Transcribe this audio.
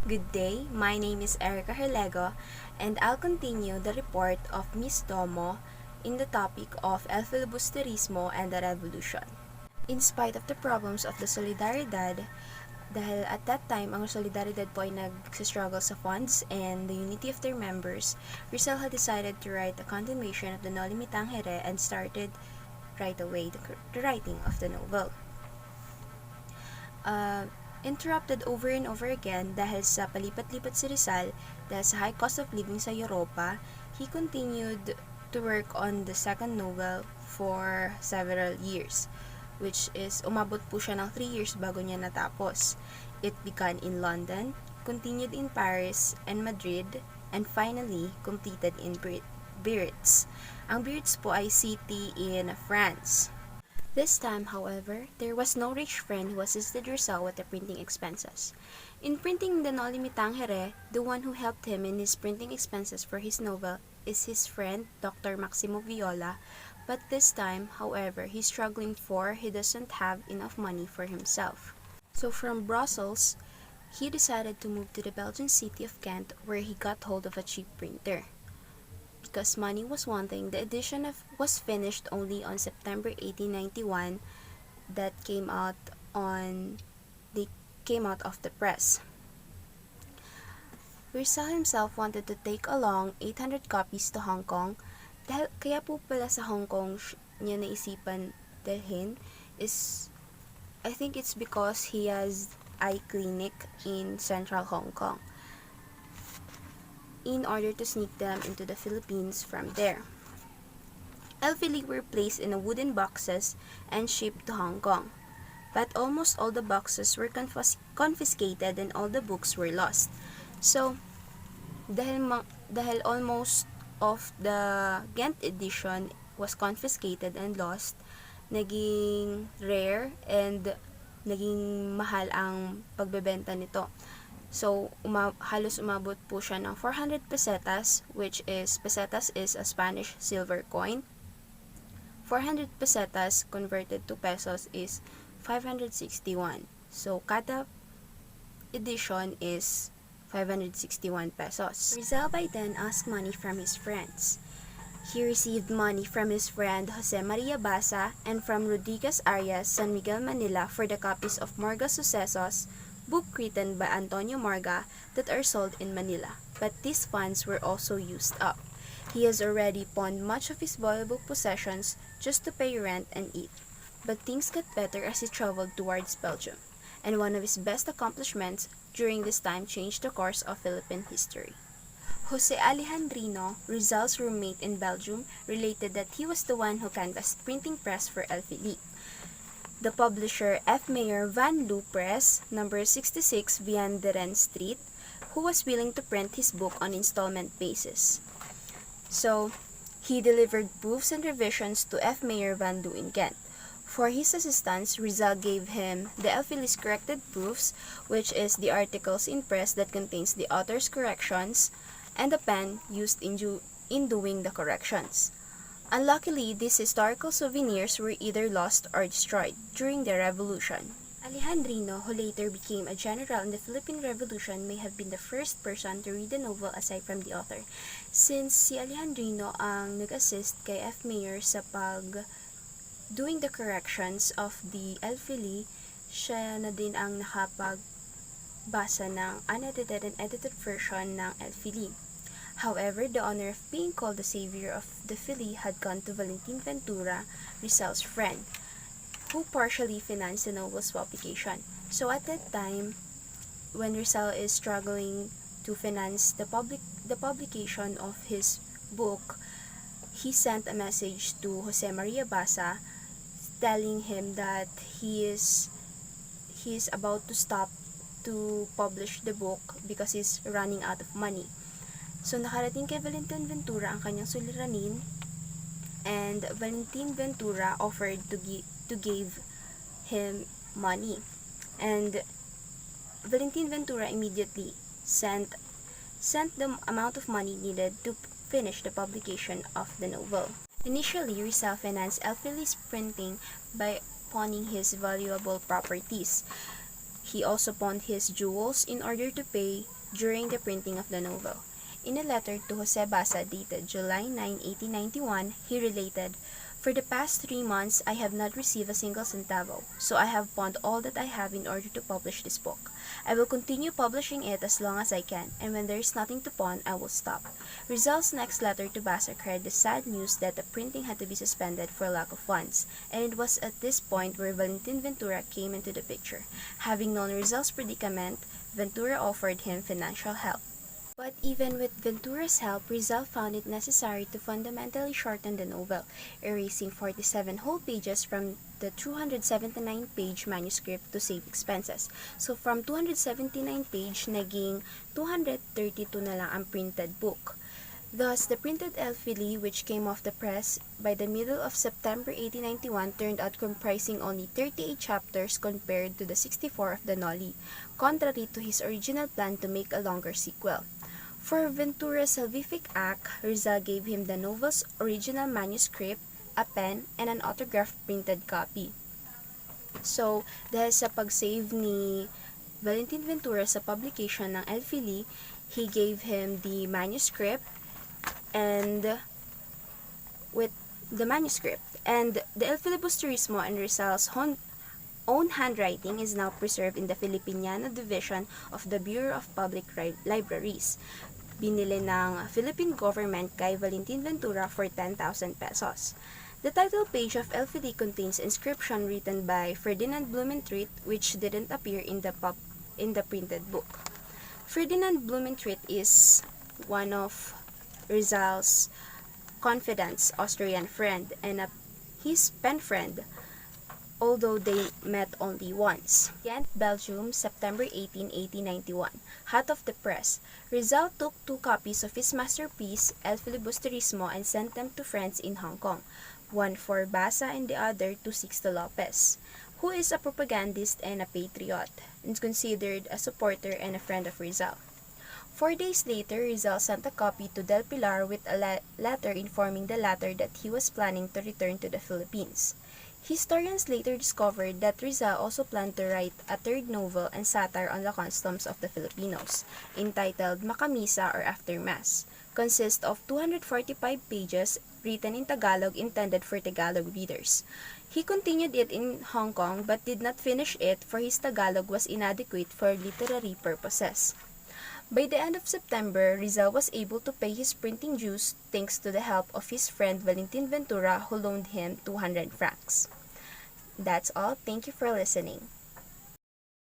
Good day, my name is Ericka Jarlego, and I'll continue the report of Miss Domo in the topic of El Filibusterismo and the Revolution. In spite of the problems of the Solidaridad, dahil at that time, ang Solidaridad po ay nag-struggle sa funds and the unity of their members, Rizal had decided to write a continuation of the Noli Me Tangere and started right away the writing of the novel. Interrupted over and over again dahil sa palipat-lipat si Rizal dahil sa high cost of living sa Europa, he continued to work on the second novel for several years, which is umabot po siya ng 3 years bago niya natapos. It began in London, continued in Paris and Madrid, and finally completed in Biarritz. Ang Biarritz po ay city in France. This time, however, there was no rich friend who assisted Rizal with the printing expenses. In printing the Noli Me Tangere, the one who helped him in his printing expenses for his novel is his friend, Dr. Maximo Viola, but this time, however, he's struggling for he doesn't have enough money for himself. So from Brussels, he decided to move to the Belgian city of Ghent where he got hold of a cheap printer. Because money was one thing, the edition was finished only on September 1891 that came out of the press. Rizal himself wanted to take along 800 copies to Hong Kong. Kaya po pala sa Hong Kong niya naisipan dalhin is, I think it's because he has eye clinic in central Hong Kong, in order to sneak them into the Philippines from there. Elfili were placed in wooden boxes and shipped to Hong Kong, but almost all the boxes were confiscated and all the books were lost. So, dahil almost of the Ghent edition was confiscated and lost, naging rare and naging mahal ang pagbebenta nito. So, halos umabot po siya ng 400 pesetas, which is, pesetas is a Spanish silver coin. 400 pesetas converted to pesos is 561. So, kada edition is 561 pesos. Rizal by then asked money from his friends. He received money from his friend Jose Maria Basa and from Rodriguez Arias, San Miguel, Manila for the copies of Morga Sucesos, book written by Antonio Morga that are sold in Manila, but these funds were also used up. He has already pawned much of his valuable possessions just to pay rent and eat, but things got better as he traveled towards Belgium, and one of his best accomplishments during this time changed the course of Philippine history. Jose Alejandrino, Rizal's roommate in Belgium, related that he was the one who canvassed printing press for El Philippe. The publisher F. Mayer Van Loo Press, number 66 Vianderen Street, who was willing to print his book on installment basis. So, he delivered proofs and revisions to F. Mayer Van Loo in Ghent. For his assistance, Rizal gave him the Elfili's corrected proofs, which is the articles in press that contains the author's corrections, and the pen used in doing the corrections. Unluckily, these historical souvenirs were either lost or destroyed during the Revolution. Alejandrino, who later became a general in the Philippine Revolution, may have been the first person to read the novel aside from the author, since si Alejandrino ang nag-assist kay F. Mayer sa doing the corrections of the Elfili. Siya na din ang nakapagbasa ng unedited and edited version ng Elfili. However, the honor of being called the savior of the Philly had gone to Valentin Ventura, Rizal's friend, who partially financed the novel's publication. So at that time, when Rizal is struggling to finance the publication of his book, he sent a message to Jose Maria Basa telling him that he is about to stop to publish the book because he's running out of money. So, nakarating kay Valentin Ventura ang kanyang suliranin, and Valentin Ventura offered to give him money. And Valentin Ventura immediately sent the amount of money needed to finish the publication of the novel. Initially, Rizal financed Elfili's printing by pawning his valuable properties. He also pawned his jewels in order to pay during the printing of the novel. In a letter to Jose Basa dated July 9, 1891, he related, "For the past 3 months, I have not received a single centavo, so I have pawned all that I have in order to publish this book. I will continue publishing it as long as I can, and when there is nothing to pawn, I will stop." Rizal's next letter to Basa carried the sad news that the printing had to be suspended for lack of funds, and it was at this point where Valentin Ventura came into the picture. Having known Rizal's predicament, Ventura offered him financial help. But even with Ventura's help, Rizal found it necessary to fundamentally shorten the novel, erasing 47 whole pages from the 279-page manuscript to save expenses. So from 279 page, naging 232 na lang ang printed book. Thus, the printed Elfili, which came off the press by the middle of September 1891, turned out comprising only 38 chapters compared to the 64 of the Noli, contrary to his original plan to make a longer sequel. For Ventura's salvific act, Rizal gave him the novel's original manuscript, a pen, and an autographed printed copy. So, dahil sa pag-save ni Valentin Ventura sa publication ng Elfili, he gave him the manuscript and the El Filibusterismo and Rizal's own handwriting is now preserved in the Filipiniano division of the Bureau of Public Libraries. Binili ng Philippine government kay Valentin Ventura for 10,000 pesos. The title page of Elfili contains inscription written by Ferdinand Blumentritt, which didn't appear in the printed book. Ferdinand Blumentritt is one of Rizal's confidant's Austrian friend and his pen friend, although they met only once. Ghent, Belgium, September 18, 1891. Hot off the press, Rizal took 2 copies of his masterpiece, El Filibusterismo, and sent them to friends in Hong Kong, one for Basa and the other to Sixto Lopez, who is a propagandist and a patriot, and considered a supporter and a friend of Rizal. 4 days later, Rizal sent a copy to Del Pilar with a letter informing the latter that he was planning to return to the Philippines. Historians later discovered that Rizal also planned to write a 3rd novel and satire on the customs of the Filipinos, entitled Makamisa or After Mass. Consists of 245 pages written in Tagalog intended for Tagalog readers. He continued it in Hong Kong but did not finish it for his Tagalog was inadequate for literary purposes. By the end of September, Rizal was able to pay his printing dues thanks to the help of his friend Valentin Ventura, who loaned him 200 francs. That's all. Thank you for listening.